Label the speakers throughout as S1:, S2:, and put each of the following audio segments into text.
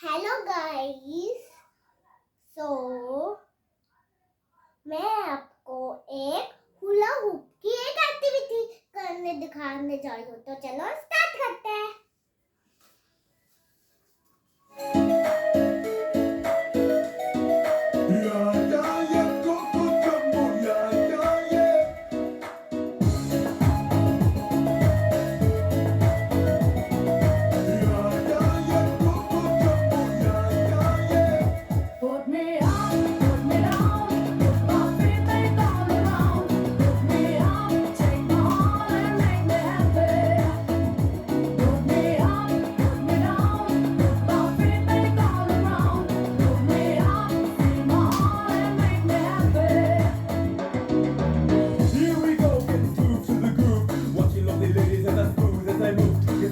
S1: Hello guys. सो मैं आपको एक हुला हुप की एक एक्टिविटी करने दिखाने जा रही हूँ। तो चलो स्टार्ट करते हैं।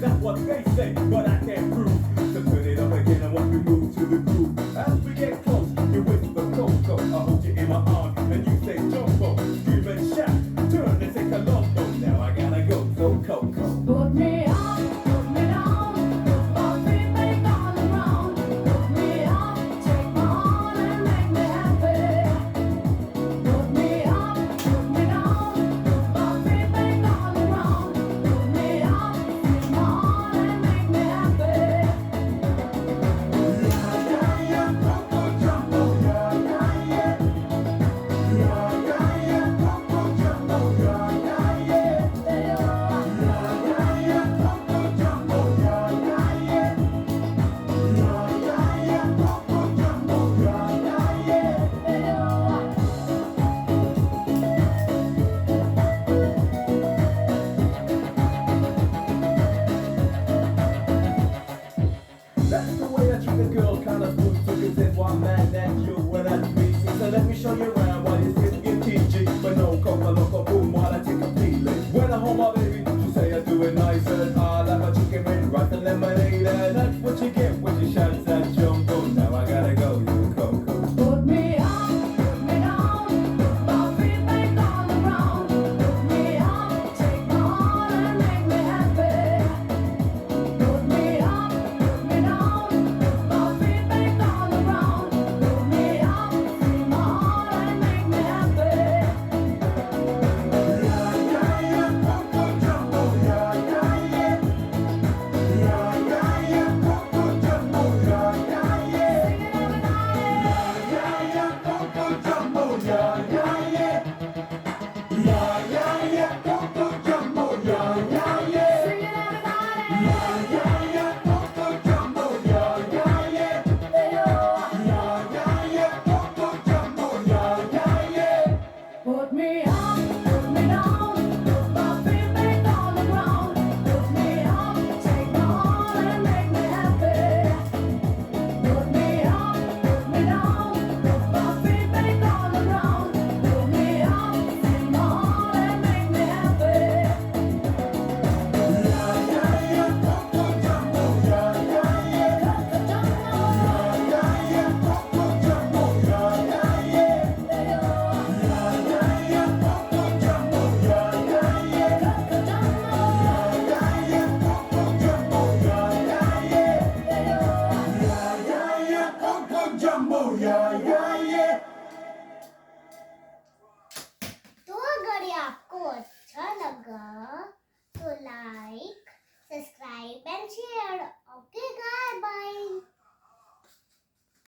S2: That's what they say, but I can't prove. So turn it up again and watch me move to the groove. As we get close, you whisper Coco. I hold you in my arms and you say Jumbo. Scream and shout, turn and say Colombo. Now I gotta go, so Coco.
S3: Put me up, put me down, put my feet back on the ground. Put me up, take my hand and make me happy. Put me up, put me down, put my feet back on the ground. Put me up, take my hand and make me happy.
S2: That's the way I treat a girl, kinda smooth. So you said, why I'm mad at you when I speak. So let me show you around while you see.